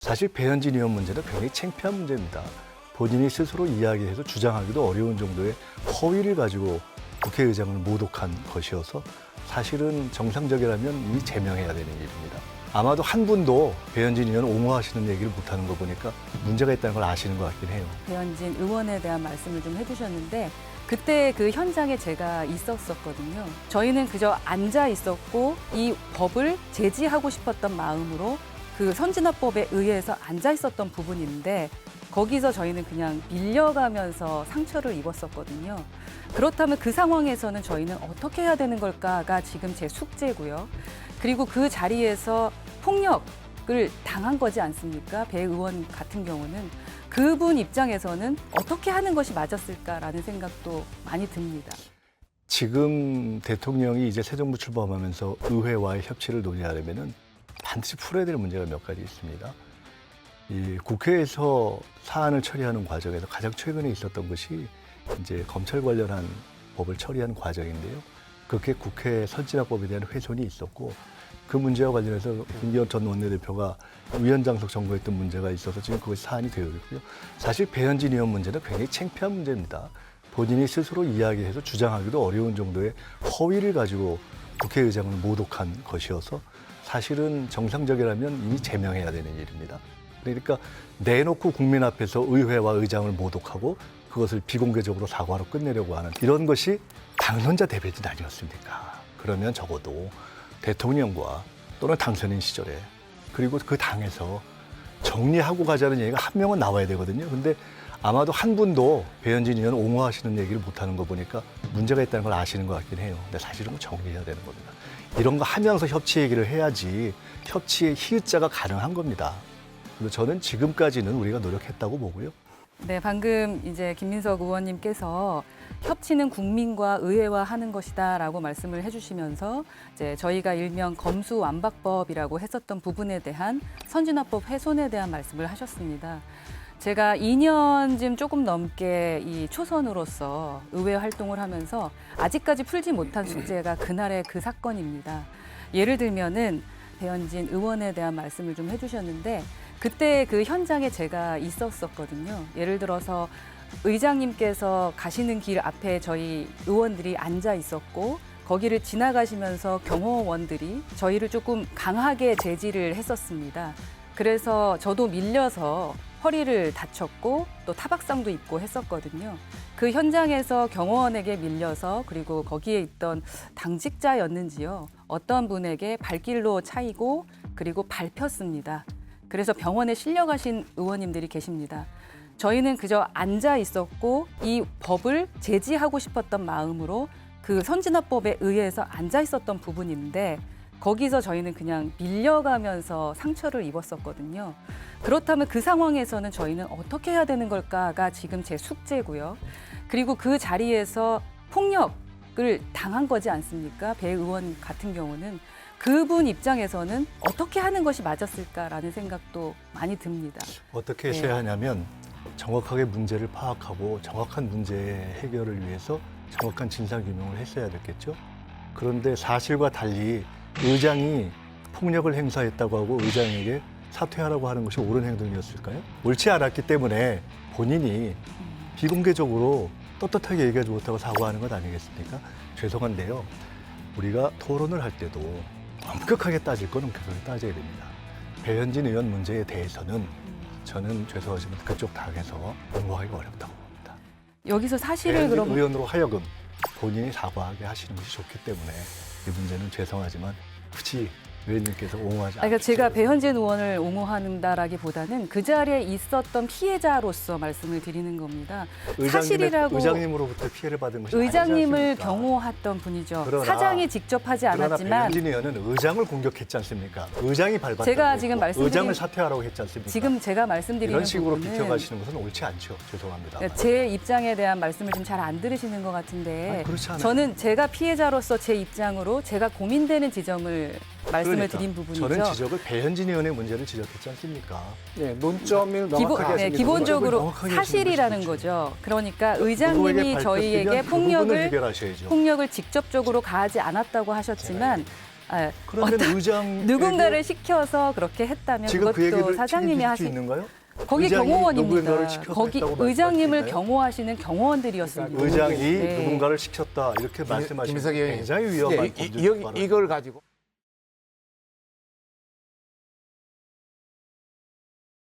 사실 배현진 의원 문제는 굉장히 창피한 문제입니다. 본인이 스스로 이야기해서 주장하기도 어려운 정도의 허위를 가지고 국회의장을 모독한 것이어서 사실은 정상적이라면 이미 제명해야 되는 일입니다. 아마도 한 분도 배현진 의원 옹호하시는 얘기를 못하는 거 보니까 문제가 있다는 걸 아시는 것 같긴 해요. 배현진 의원에 대한 말씀을 좀 해주셨는데 그때 그 현장에 제가 있었었거든요. 저희는 그저 앉아 있었고 이 법을 제지하고 싶었던 마음으로 그 선진화법에 의해서 앉아 있었던 부분인데 거기서 저희는 그냥 밀려가면서 상처를 입었었거든요. 그렇다면 그 상황에서는 저희는 어떻게 해야 되는 걸까가 지금 제 숙제고요. 그리고 그 자리에서 폭력을 당한 거지 않습니까? 배 의원 같은 경우는 그분 입장에서는 어떻게 하는 것이 맞았을까라는 생각도 많이 듭니다. 지금 대통령이 이제 새 정부 출범하면서 의회와의 협치를 논의하려면은 반드시 풀어야 될 문제가 몇 가지 있습니다. 이 국회에서 사안을 처리하는 과정에서 가장 최근에 있었던 것이 이제 검찰 관련한 법을 처리하는 과정인데요. 그렇게 국회 선진화법에 대한 훼손이 있었고 그 문제와 관련해서 김기현 전 원내대표가 위원장석 청구했던 문제가 있어서 지금 그것이 사안이 되어 있고요. 사실 배현진 의원 문제는 굉장히 창피한 문제입니다. 본인이 스스로 이야기해서 주장하기도 어려운 정도의 허위를 가지고 국회의장을 모독한 것이어서 사실은 정상적이라면 이미 제명해야 되는 일입니다. 그러니까 내놓고 국민 앞에서 의회와 의장을 모독하고 그것을 비공개적으로 사과로 끝내려고 하는 이런 것이 당선자 대변인 아니었습니까? 그러면 적어도 대통령과 또는 당선인 시절에 그리고 그 당에서 정리하고 가자는 얘기가 한 명은 나와야 되거든요. 근데 아마도 한 분도 배현진 의원 옹호하시는 얘기를 못하는 거 보니까 문제가 있다는 걸 아시는 것 같긴 해요. 근데 사실은 정리해야 되는 겁니다. 이런 거 하면서 협치 얘기를 해야지 협치의 희의자가 가능한 겁니다. 그래서 저는 지금까지는 우리가 노력했다고 보고요. 네, 방금 이제 김민석 의원님께서 협치는 국민과 의회와 하는 것이다라고 말씀을 해주시면서 이제 저희가 일명 검수완박법이라고 했었던 부분에 대한 선진화법 훼손에 대한 말씀을 하셨습니다. 제가 2년쯤 조금 넘게 이 초선으로서 의회 활동을 하면서 아직까지 풀지 못한 숙제가 그날의 그 사건입니다. 예를 들면은 배현진 의원에 대한 말씀을 좀 해주셨는데 그때 그 현장에 제가 있었었거든요. 예를 들어서 의장님께서 가시는 길 앞에 저희 의원들이 앉아 있었고 거기를 지나가시면서 경호원들이 저희를 조금 강하게 제지를 했었습니다. 그래서 저도 밀려서 허리를 다쳤고 또 타박상도 입고 했었거든요. 그 현장에서 경호원에게 밀려서 그리고 거기에 있던 당직자였는지요. 어떤 분에게 발길로 차이고 그리고 밟혔습니다. 그래서 병원에 실려가신 의원님들이 계십니다. 저희는 그저 앉아 있었고 이 법을 제지하고 싶었던 마음으로 그 선진화법에 의해서 앉아 있었던 부분인데 거기서 저희는 그냥 밀려가면서 상처를 입었었거든요. 그렇다면 그 상황에서는 저희는 어떻게 해야 되는 걸까가 지금 제 숙제고요. 그리고 그 자리에서 폭력을 당한 거지 않습니까? 배 의원 같은 경우는 그분 입장에서는 어떻게 하는 것이 맞았을까라는 생각도 많이 듭니다. 어떻게 했어야 하냐면 정확하게 문제를 파악하고 정확한 문제 해결을 위해서 정확한 진상규명을 했어야 됐겠죠. 그런데 사실과 달리 의장이 폭력을 행사했다고 하고 의장에게 사퇴하라고 하는 것이 옳은 행동이었을까요? 옳지 않았기 때문에 본인이 비공개적으로 떳떳하게 얘기하지 못하고 사과하는 것 아니겠습니까? 죄송한데요. 우리가 토론을 할 때도 엄격하게 따질 건 엄격하게 따져야 됩니다. 배현진 의원 문제에 대해서는 저는 죄송하지만 그쪽 당에서 옹호하기가 어렵다고 봅니다. 여기서 사실을 배현진 그럼 의원으로 하여금 본인이 사과하게 하시는 것이 좋기 때문에 이 문제는 죄송하지만 굳이 의원님께서 옹호하지 않으십시오. 그러니까 제가 배현진 의원을 옹호한다라기보다는 그 자리에 있었던 피해자로서 말씀을 드리는 겁니다. 사실이라고 의장님으로부터 피해를 받은 것이 의장님을 아니지 않습니까? 경호했던 분이죠. 그러나- 사장이 직접 하지 그러나 않았지만 배현진 의원은 의장을 공격했지 않습니까? 의장이 밟았다고 제가 했고 지금 말씀드린- 의장을 사퇴하라고 했지 않습니까? 지금 제가 말씀드리는 이런 식으로 부분은 비켜가시는 것은 옳지 않죠. 죄송합니다. 제 입장에 대한 말씀을 좀 잘 안 들으시는 것 같은데 아니, 그렇지 않아요. 저는 제가 피해자로서 제 입장으로 제가 고민되는 지점을 말씀을 그러니까 드린 부분이죠. 저는 지적을 배현진 의원의 문제를 지적했지 않습니까? 네, 논점을 명확하게 기본, 하시는 기본적으로 명확하게 사실이라는 하시는 것이 거죠. 그러니까 누구에게 의장님이 밟혔으면 저희에게 그 부분을 해결하셔야죠. 폭력을 직접적으로 가하지 않았다고 하셨지만 아, 그러면 의장 누군가를 시켜서 그렇게 했다면 지금 그 그것도 얘기를 사장님이 책임질 수 하신 있는가요? 거기 의장이 경호원입니다. 누군가를 시켜서 거기 했다고 말씀할 의장님을 수 있나요? 경호하시는 경호원들이었습니다. 의장이 네. 누군가를 시켰다 이렇게 말씀하시는 김민석 의원님, 굉장히 위험한 예, 범죄. 이걸 가지고